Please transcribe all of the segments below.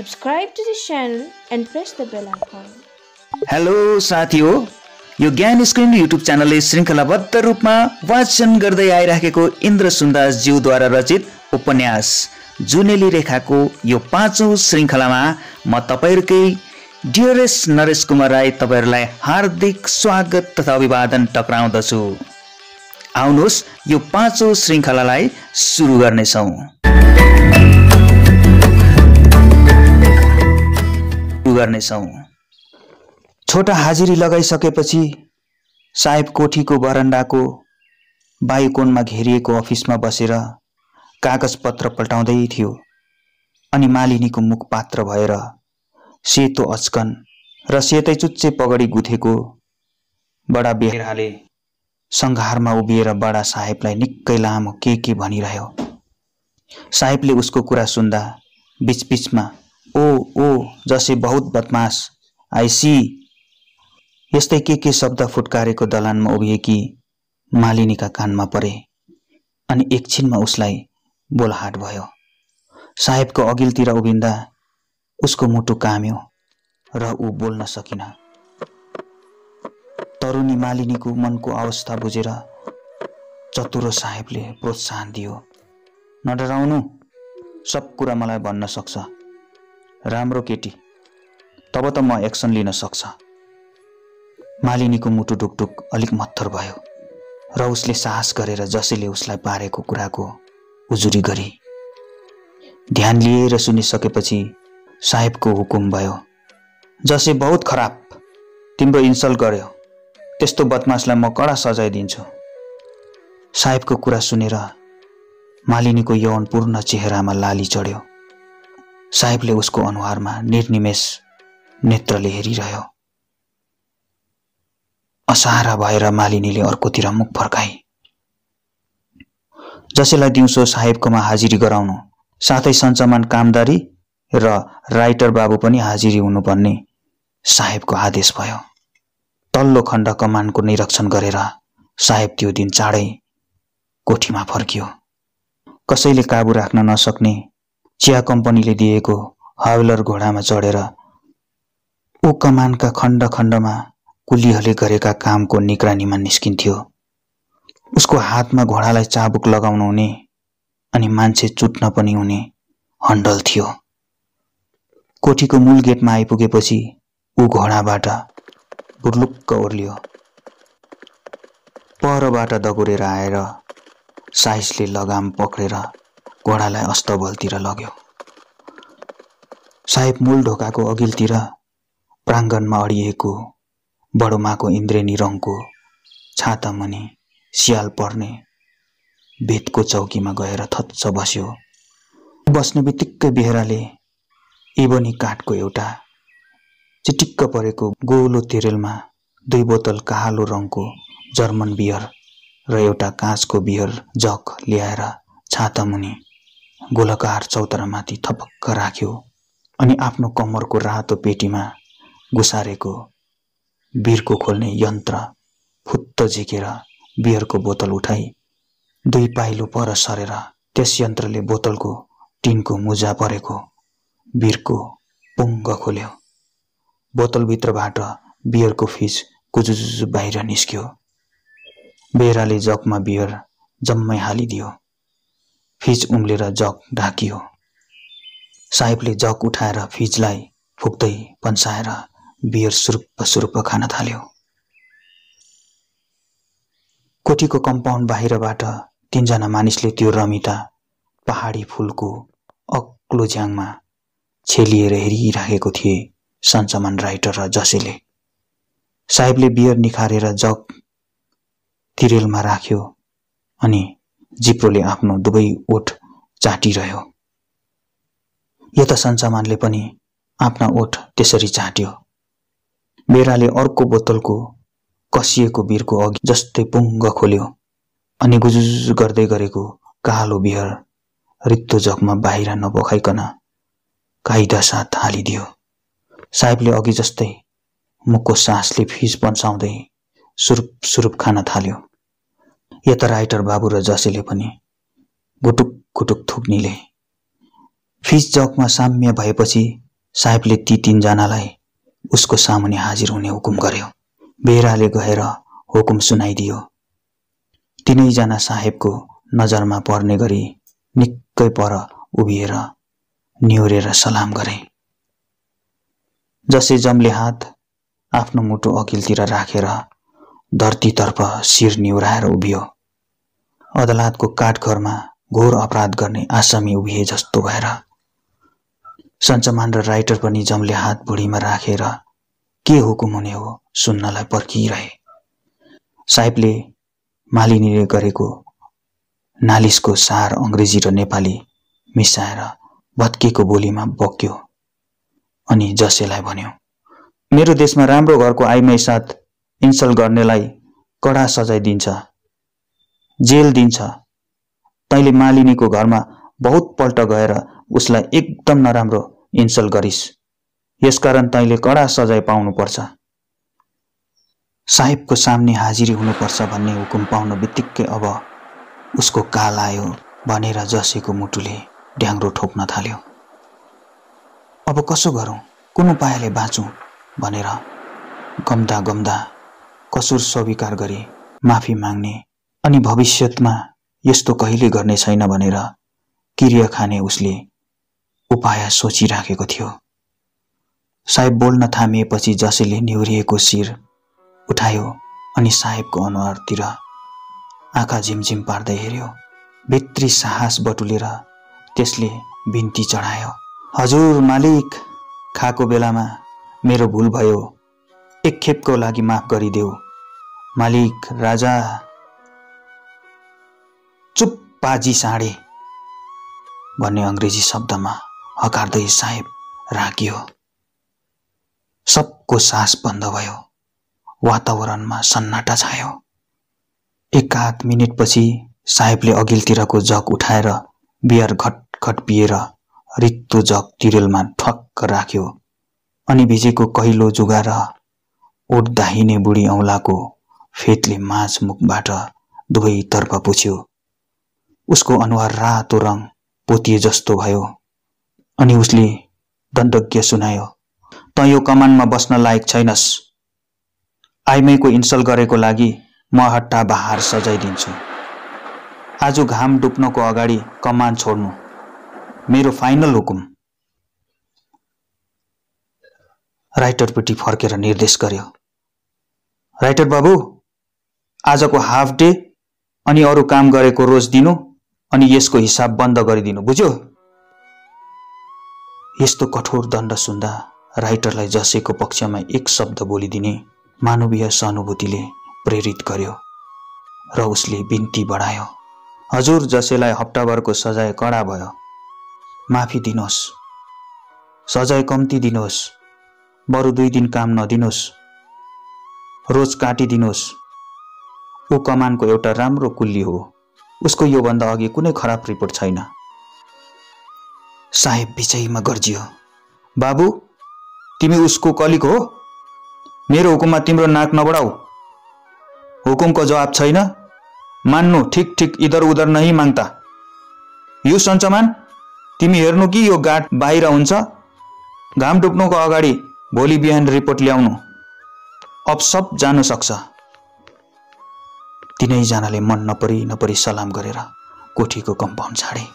Subscribe to the channel and press the bell icon. Hello साथीहो, यो Gyan screen YouTube च्यानलले श्रृङ्खलाबद्ध रूपमा वाचन गर्दै आइराखेको इन्द्र सुन्दास ज्यूद्वारा रचित उपन्यास जुनेली रेखाको यो 5औं श्रृङ्खलामा म तपाईहरुकै डियरेस्ट नरेश कुमार राई तपाईहरुलाई हार्दिक स्वागत तथा अभिवादन टक्राउँदछु। आउनुहोस् यो 5औं श्रृङ्खलालाई सुरु गर्नेछौं। छोटा हाजिरी लगाइसकेपछि साहेब कोठीको बरन्डाको बायुकोणमा घेरिएको अफिसमा बसेर कागज पत्र पल्टाउँदै थियो। अनि मालिनीको मुख पात्र भएर सेतो अचकन र सेतै चुच्चे पगडी गुथेको बडा बेहराले संघारमा उभिएर बडा साहेबलाई निकै लामो के भनिरह्यो। साहेबले उसको कुरा सुन्दा बीचबीचमा ओ जसै बहुत बदमाश आइसी यस्तै के शब्द फुटकारेको दलानमा उभिएकी मालिनीका कानमा परे अनि एकछिनमा उसलाई बोलहाट भयो। साहेबको अघिल्तिर उभिँदा उसको मुटु काम्यो र ऊ बोल्न सकिन। तरुणी मालिनीको मनको अवस्था बुझेर चतुरो साहेबले प्रोत्साहन दियो। नडराउनु, सब कुरा मलाई भन्न सक्छ। राम्रो केटी, तब त म एक्सन लिन सक्छ। मालिनीको मुटु ढुकढुक अलिक मत्थर भयो र उसले साहस गरेर जसैले उसलाई पारेको कुराको उजुरी गरी। ध्यान लिएर सुनिसकेपछि साहेबको हुकुम भयो, जसै बहुत खराब, तिम्रो इन्सल्ट गर्यो, त्यस्तो बदमाशलाई म कडा सजाय दिन्छु। साहेबको कुरा सुनेर मालिनीको यौनपूर्ण चेहरामा लाली चढ्यो। साहेबले उसको अनुहारमा निर्निमेष नेत्रले हेरिरह्यो। असहारा भएर मालिनीले अर्कोतिर मुख फर्काई। जसैलाई दिउँसो साहेबकोमा हाजिरी गराउनु, साथै सञ्चमान कामदारी र राइटर बाबु पनि हाजिरी हुनुपर्ने साहेबको आदेश भयो। तल्लो खण्ड कमानको निरीक्षण गरेर साहेब त्यो दिन चाँडै कोठीमा फर्कियो। कसैले काबु राख्न नसक्ने चिया कम्पनीले दिएको हावलर घोडामा चढेर ऊ कमानका खण्ड खण्डमा कुलीहरूले गरेका कामको निगरानीमा निस्किन्थ्यो। उसको हातमा घोडालाई चाबुक लगाउनु हुने अनि मान्छे चुट्न पनि हुने हन्डल थियो। कोठीको मूल गेटमा आइपुगेपछि ऊ घोडाबाट बुर्लुक्क ओर्लियो। परबाट दगुरेर आएर साइसले लगाम पक्रेर घोडालाई अस्तबलतिर लग्यो। साहेब मूल ढोकाको अघिल्तिर प्राङ्गणमा अडिएको बडोमाको इन्द्रेणी रङको छाता मुनि सियाल पर्ने बेतको चौकीमा गएर थच्च बस्यो। बस्ने बित्तिकै बेहराले इबोनी काठको एउटा चिटिक्क परेको गोलो तेरेलमा 2 बोतल कालो रङको जर्मन बियर र एउटा काँचको बियर जग ल्याएर छाता मुनि गोलाकार चौतरामाथि थपक्क राख्यो अनि आफ्नो कम्मरको रातो पेटीमा गुसारेको बियरको खोल्ने यन्त्र फुत्त झिकेर बियरको बोतल उठाई 2 पाइलो पर सरेर त्यस यन्त्रले बोतलको टिनको मुजा परेको बियरको पुङ्ग खोल्यो। बोतलभित्रबाट बियरको फिज गुजुजु बाहिर निस्क्यो। बेहराले जगमा बियर जम्मै हालिदियो। फिज उम्लेर जग ढाकियो। साहेबले जग उठाएर फिजलाई फुक्दै पन्साएर बियर सुरुप्प खान थाल्यो। कोठीको कम्पाउन्ड बाहिरबाट 3 जना मानिसले त्यो रमिता पहाडी फूलको अग्लो झ्याङमा छेलिएर हेरिराखेको थिए। सञ्चमान राइटर र जसैले। साहेबले बियर निखारेर जग तिरेलमा राख्यो अनि जिप्रोले आफ्नो दुवै ओठ चाटिरह्यो। यता सञ्चमानले पनि आफ्ना ओठ त्यसरी चाट्यो। बेराले अर्को बोतलको कसिएको बियरको अघि जस्तै पुङ्ग खोल्यो अनि गुजुज गर्दै गरेको कालो बियर रित्तो जगमा बाहिर नबोखाइकन कायदा साथ हालिदियो। साहेबले अघि जस्तै मुखको सासले फिज पन्साउँदै सुरुप खान थाल्यो। यता राइटर बाबु र जसैले पनि गुटुक गुटुक थुक्नीले फिज जगमा साम्य भएपछि साहेबले ती तीनजनालाई उसको सामुन्ने हाजिर हुने हुकुम गर्यो। बेराले गएर हुकुम सुनाइदियो। तीनैजना साहेबको नजरमा पर्ने गरी निकै पर उभिएर निहुरेर सलाम गरे। जसै जमले हात आफ्नो मुटु अघिल्तिर राखेर धरतीतर्फ शिर निहुराएर उभियो। अदालतको काठघरमा घोर अपराध गर्ने आसामी उभिए जस्तो भएर सञ्चमान र राइटर पनि जमले हात भुँडीमा राखेर के हुकुम हुने हो सुन्नलाई पर्खिरहे। साहेबले मालिनीले गरेको नालिसको सार अंग्रेजी र नेपाली मिसाएर भत्किएको बोलीमा बक्यो अनि जसेलाई भन्यो, मेरो देशमा राम्रो घरको आइमाई साथ इन्सल्ट गर्नेलाई कडा सजाय दिन्छ, जेल दिन्छ। तैँले मालिनीको घरमा बहुत पल्ट गएर उसलाई एकदम नराम्रो इन्सल्ट गरिस्, यसकारण तैँले कडा सजाय पाउनुपर्छ। साहेबको सामने हाजिरी हुनुपर्छ भन्ने हुकुम पाउन बित्तिकै अब उसको काल आयो भनेर जसेको मुटुले ढ्याङ्ग्रो ठोक्न थाल्यो। अब कसो गरौँ, कुन उपायले बाँचौँ भनेर गम्दा गम्दा कसुर स्वीकार गरी माफी माग्ने अनि भविष्यमा यस्तो कहिले गर्ने छैन भनेर किरिया खाने उसले उपाय सोचिराखेको थियो। साहेब बोल्न थामिएपछि जसले निहुरिएको शिर उठायो अनि साहेबको अनुहारतिर आँखा झिमझिम पार्दै हेर्यो। भित्री साहस बटुलेर त्यसले बिन्ती चढायो, हजुर मालिक, खाएको बेलामा मेरो भुल भयो, एक खेपको लागि माफ गरिदेऊ मालिक राजा। चुप पाजी साँडे भन्ने अंग्रेजी शब्दमा हकार्दै साहेब रागियो। सबको सास बन्द भयो। वातावरणमा सन्नाटा छायो। एक आध मिनेटपछि साहेबले अघिल्तिरको जग उठाएर बियर घटघट पिएर रित्तो जग तिरेलमा ठक्क राख्यो अनि भिजेको कहिलो जुगार ओठ दाहिने बुढी औँलाको फेदले माझ मुखबाट दुवैतर्फ पुछ्यो। उसको अनुहार रातो रङ पोतिए जस्तो भयो अनि उसले दण्डज्ञ सुनायो, तँ यो कमानमा बस्न लायक छैनस्। आइमाईको इन्सल्ट गरेको लागि म हट्टा बहार सजाय दिन्छु। आज घाम डुब्नको अगाडि कमान छोड्नु मेरो फाइनल हुकुम। राइटरपट्टि फर्केर निर्देश गर्यो, राइटर बाबु, आजको हाफ डे अनि अरू काम गरेको रोज दिनु अनि यसको हिसाब बन्द गरिदिनु, बुझ्यो? यस्तो कठोर दण्ड सुन्दा राइटरलाई जसेको पक्षमा एक शब्द बोलिदिने मानवीय सहानुभूतिले प्रेरित गर्यो र उसले बिन्ती बढायो, हजुर, जसैलाई हप्ताभरको सजाय कडा भयो, माफी दिनुहोस्, सजाय कम्ती दिनुहोस्, बरु 2 दिन काम नदिनुहोस्, रोज काटिदिनुहोस्। ऊ कमानको एउटा राम्रो कुल्ली हो, उसको योभन्दा अघि कुनै खराब रिपोर्ट छैन। साहेब विजयीमा गर्जियो, बाबु, तिमी उसको कलिक हो, मेरो हुकुममा तिम्रो नाक नबढाऊ। हुकुमको जवाब छैन, मान्नु ठिक ठिक इधर उधर नहीं माग्ता। यो सञ्चमान, तिमी हेर्नु कि यो गाठ बाहिर हुन्छ, घाम डुब्नुको अगाडि भोलि बिहान रिपोर्ट ल्याउनु, अब सब जानु सक्छ। तीनैजनाले मन नपरी सलाम गरेर कोठीको कम्पाउन्ड छाडे।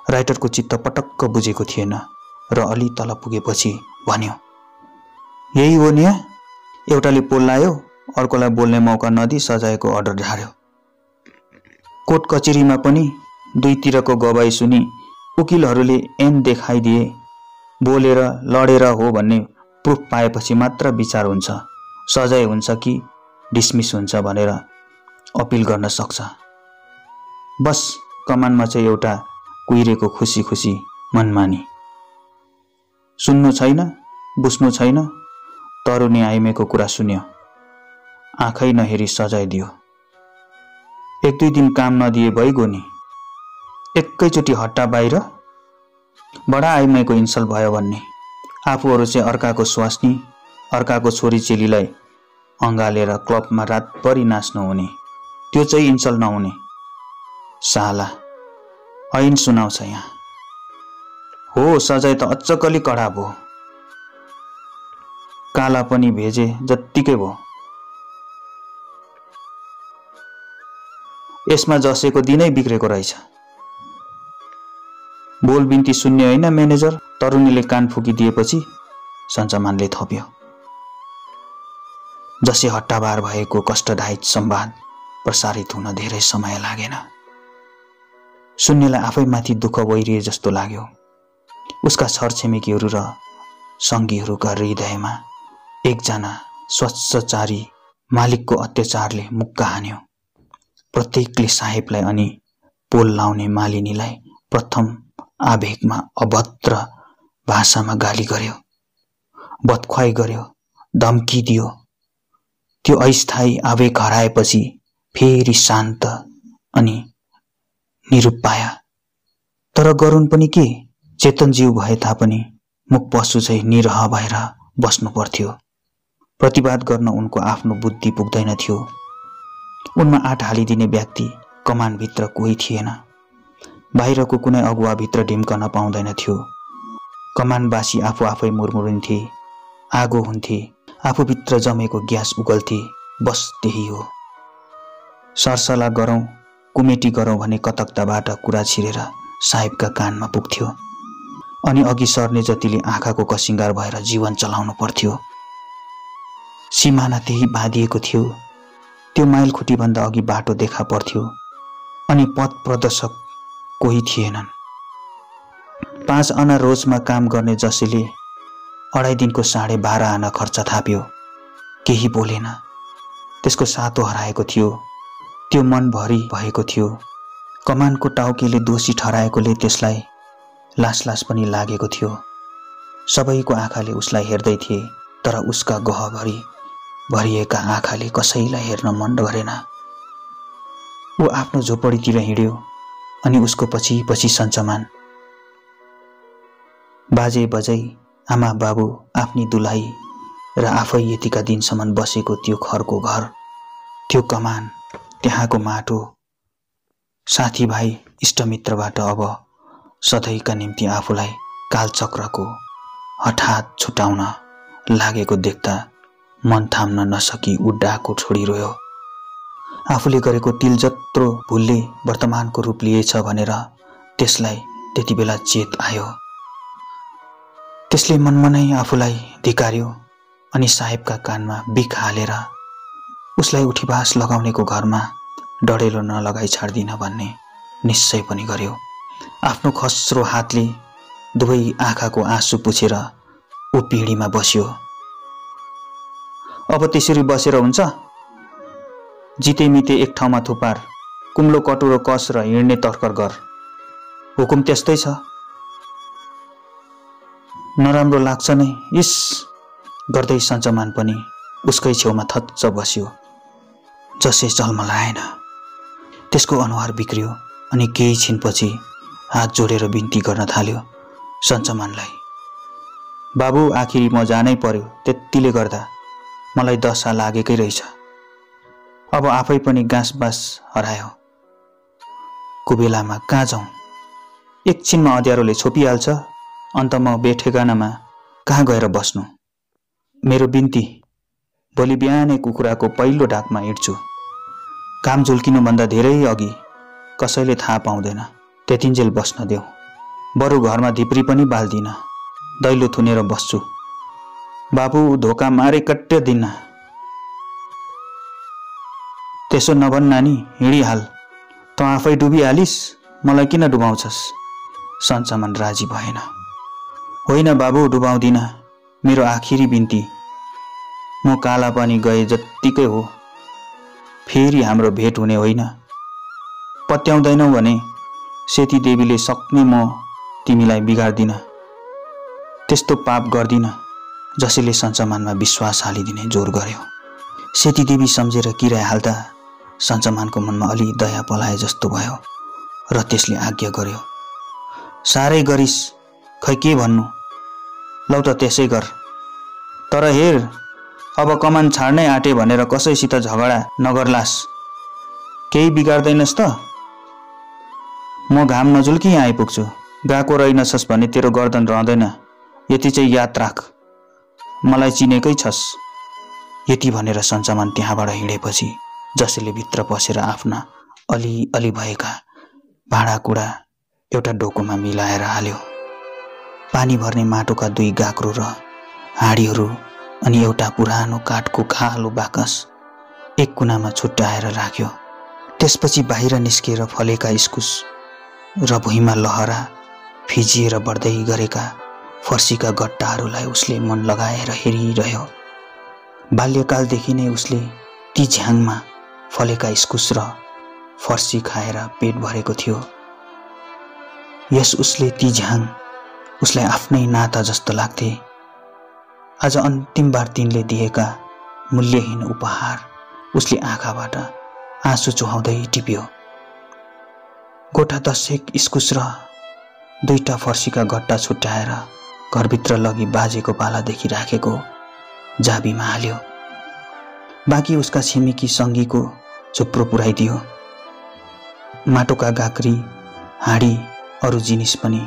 राइटरको चित्त पटक्क बुझेको थिएन र अलि तल पुगेपछि भन्यो, यही हो नि? एउटाले पोल्लायो, अर्कोलाई बोल्ने मौका नदिई सजायको अर्डर झार्यो। कोर्ट कचेरीमा पनि दुईतिरको गवाई सुनि उकिलहरूले ऐन देखाइदिए, बोलेर लडेर हो भन्ने प्रुफ पाएपछि मात्र विचार हुन्छ, सजाय हुन्छ कि डिसमिस हुन्छ भनेर अपिल गर्न सक्छ। बस कमानमा चाहिँ एउटा कुहिरेको खुसी खुसी मनमानी। सुन्नु छैन, बुझ्नु छैन, तरुणी आइमेको कुरा सुन्यो, आँखै नहेरी सजाय दियो। 1-2 दिन काम नदिए भइगयो नि, एकैचोटि हट्टा बाहिर। बडा आइमाईको इन्सल्ट भयो भन्ने, आफूहरू चाहिँ अर्काको स्वास्नी, अर्काको छोरी चेलीलाई अँगालेर क्लबमा रातभरि नाच्नु हुने, त्यो चाहिँ इन्सल्ट नहुने। साला ऐन सुनाउँछ यहाँ। हो सजाय त अच्चकली कडा भो। काला पनि भेजे जत्तिकै भो। यसमा जसेको दिनै बिग्रेको रहेछ। बोल बिन्ती सुन्ने होइन म्यानेजर, तरुणीले कान फुकिदिएपछि सञ्चमानले थप्यो। जसै हट्टाबार भएको कष्टदायक संवाद प्रसारित हुन धेरै समय लागेन। सुन्नेलाई आफैमाथि दुःख वहिरिए जस्तो लाग्यो। उसका छरछिमेकीहरू र सङ्गीहरूका हृदयमा एकजना स्वच्छचारी मालिकको अत्याचारले मुक्का हान्यो। प्रत्येकले साहेबलाई अनि पोल लाउने मालिनीलाई प्रथम आवेगमा अभद्र भाषामा गाली गर्यो, बदख्वाई गर्यो, धम्की दियो। त्यो अस्थायी आवेग हराएपछि फेरि शान्त अनि निरूप पाया। तर गरून् पनि के, चेतन जीव भए तापनि मुख पशु चाहिँ निरह भएर बस्नु पर्थ्यो। प्रतिवाद गर्न उनको आफ्नो बुद्धि पुग्दैन थियो। उनमा आँट हालिदिने व्यक्ति कमानभित्र कोही थिएन। बाहिरको कुनै अगुवाभित्र ढिम्कन पाउँदैन थियो। कमानवासी आफू आफै मुरमुरिन्थे, आगो हुन्थे, आफूभित्र जमेको ग्यास उगल्थे, बस त्यही हो। सरसल्लाह गरौँ, कुमेटी गरौँ भने कतकताबाट कुरा छिरेर साहेबका कानमा पुग्थ्यो अनि अघि सर्ने जतिले आँखाको कसिङ्गार भएर जीवन चलाउनु पर्थ्यो। सिमाना त्यही बाँधिएको थियो। त्यो माइलखुट्टीभन्दा अघि बाटो देखा पर्थ्यो अनि पथ प्रदर्शक कोही थिएनन्। 5 आना रोजमा काम गर्ने जसले 2.5 दिनको 12.5 आना खर्च थाप्यो। केही बोलेन। त्यसको सातो हराएको थियो। त्यो मनभरि भएको थियो। कमानको टाउकेले दोषी ठहराएकोले त्यसलाई लास पनि लागेको थियो। सबैको आँखाले उसलाई हेर्दै थिए, तर उसका गहभरि भरिएका आँखाले कसैलाई हेर्न मन गरेन। ऊ आफ्नो झोपडीतिर हिँड्यो अनि उसको पछि पछि सञ्चमान। बाजे बजै आमा बाबु आफ्नी दुलाही र आफै यतिका दिनसम्म बसेको त्यो खरको घर, त्यो कमान, त्यहाँको माटो, साथीभाइ इष्टमित्रबाट अब सधैँका निम्ति आफूलाई कालचक्रको हठात छुटाउन लागेको देख्दा मन थाम्न नसकी ऊ डाको छोडिरह्यो। आफूले गरेको तिल जत्रो भुलले वर्तमानको रूप लिएछ भनेर त्यसलाई त्यति बेला चेत आयो। त्यसले मनमनै आफूलाई धिक्कार्यो अनि साहेबका कानमा बिख हालेर उसलाई उठीबास लगाउनेको घरमा डढेलो नलगाई छाड्दिन भन्ने निश्चय पनि गर्यो। आफ्नो खस्रो हातले दुवै आँखाको आँसु पुछेर ऊ पिँढीमा बस्यो। अब त्यसरी बसेर हुन्छ? जिते मिते एक ठाउँमा थुपार, कुम्लो कटुरो कस र हिँड्ने तर्कर गर। हुकुम त्यस्तै छ। नराम्रो लाग्छ नै इस गर्दै सञ्चमान पनि उसकै छेउमा थच्च बस्यो। जसै चलमलाएन। त्यसको अनुहार बिग्रियो अनि केही छिनपछि हात जोडेर बिन्ती गर्न थाल्यो सञ्चमानलाई। बाबु, आखिरी म जानै पर्यो। त्यतिले गर्दा मलाई दशा लागेकै रहेछ। अब आफै पनि गाँसबास हरायो। कुबेलामा कहाँ जाउँ? एकछिनमा अँध्यारोले छोपिहाल्छ। अन्त म बेठेगानामा कहाँ गएर बस्नु? मेरो बिन्ती, भोलि बिहानै कुखुराको पहिलो ढाकमा हिँड्छु। काम झुल्किनुभन्दा धेरै अघि कसैले थाहा पाउँदैन। त्यतिन्जेल बस्न देऊ। बरु घरमा धिप्री पनि बाल्दिन, दैलो थुनेर बस्छु। बाबु, धोका मारे कट्टे दिन्न। त्यसो नभन् नानी, हिँडिहाल। त आफै डुबिहालिस्, मलाई किन डुबाउँछस्? सञ्चमान राजी भएन। होइन बाबु, डुबाउँदिन। मेरो आखिरी बिन्ती। म काला पनि गए जत्तिकै हो। फेरि हाम्रो भेट हुने होइन। पत्याउँदैनौ भने सेती देवीले सक्ने म तिमीलाई बिगार्दिन। त्यस्तो पाप गर्दिन। जसले सञ्चमानमा विश्वास हालिदिने जोर गर्यो। सेती देवी सम्झेर किराइहाल्दा सञ्चमानको मनमा अलि दया पलाए जस्तो भयो र त्यसले आज्ञा गर्यो। साह्रै गरिस्, खै के भन्नु? लौ त त्यसै गर। तर हेर, अब कमान छाड्नै आँटे भनेर कसैसित झगडा नगर्लास्। केही बिगार्दैनस् त? म घाम नजुल्की यहाँ आइपुग्छु। गएको रहेनछस् भने तेरो गर्दन रहँदैन, यति चाहिँ याद राख, मलाई चिनेकै छस्। यति भनेर सञ्चमान त्यहाँबाट हिँडेपछि जसले भित्र पसेर आफ्ना अलि भएका भाँडाकुँडा एउटा डोकोमा मिलाएर हाल्यो। पानी भर्ने माटोका 2 गाग्रो र हाँडीहरू अनि एउटा पुरानो काठको कालो बाकस एक कुनामा छुट्याएर राख्यो। त्यसपछि बाहिर निस्किएर फलेका इस्कुस र भुइँमा लहरा फिजिएर बढ्दै गरेका फर्सीका गट्टाहरूलाई उसले मन लगाएर हेरिरह्यो। बाल्यकालदेखि नै उसले ती झ्याङमा फलेका इस्कुस र फर्सी खाएर पेट भरेको थियो। यस उसले ती झ्याङ उसलाई आफ्नै नाता जस्तो लाग्थे। आज अन्तिम बार तिनले दिएका मूल्यहीन उपहार उसले आँखाबाट आँसु चुहाउँदै टिप्यो। गोठा 10 इस्कुस र 2टा फर्सीका गट्टा छुट्याएर घरभित्र लगी बाजेको पालादेखि राखेको जाबीमा हाल्यो। बाँकी उसका छिमेकी सङ्गीको चुप्रो पुर्याइदियो। माटोका गाग्री, हाँडी, अरू जिनिस पनि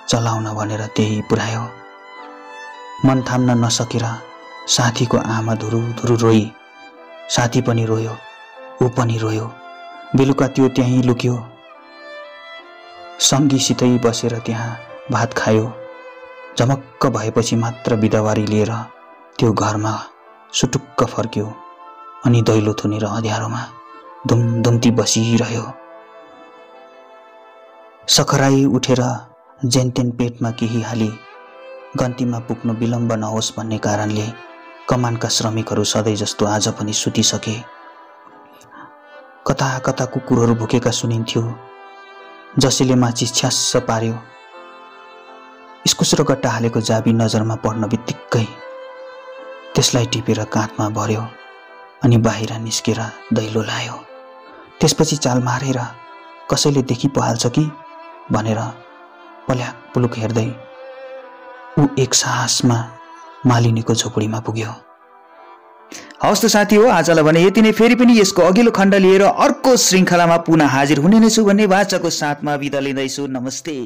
चलाउन भनेर त्यही पुर्यायो। मन थाम्न नसकेर साथीको आमा धुरुधुरु रोई। साथी पनि रोयो, ऊ पनि रोयो। बेलुका त्यो त्यहीँ लुक्यो। सङ्गीसितै बसेर त्यहाँ भात खायो। झमक्क भएपछि मात्र बिदावारी लिएर त्यो घरमा सुटुक्क फर्क्यो अनि दैलो थुनेर अँध्यारोमा दुमदुम्ती बसिरह्यो। सखराई उठेर जेनतेन पेटमा केही हाली गन्तीमा पुग्नु विलम्ब नहोस् भन्ने कारणले कमानका श्रमिकहरू सधैँ जस्तो आज पनि सुतिसके। कता कता कुकुरहरू भुकेका सुनिन्थ्यो, जसले माचिस छ्यास्स पार्यो। इस्कुस र गट्टा हालेको जाबी नजरमा पर्न बित्तिकै त्यसलाई टिपेर काँधमा भर्यो अनि बाहिर निस्केर दैलो लायो। त्यसपछि चाल मारेर कसैले देखि पहाल्छ कि भनेर पल्याक पुलुक हेर्दै ऊ एक साहसमा मालिनीको झोपडीमा पुग्यो। हवस् त साथी हो, आजलाई भने यति नै। फेरि पनि यसको अघिल्लो खण्ड लिएर अर्को श्रृङ्खलामा पुनः हाजिर हुने नै छु भन्ने वाचाको साथमा बिदा लिँदैछु। नमस्ते।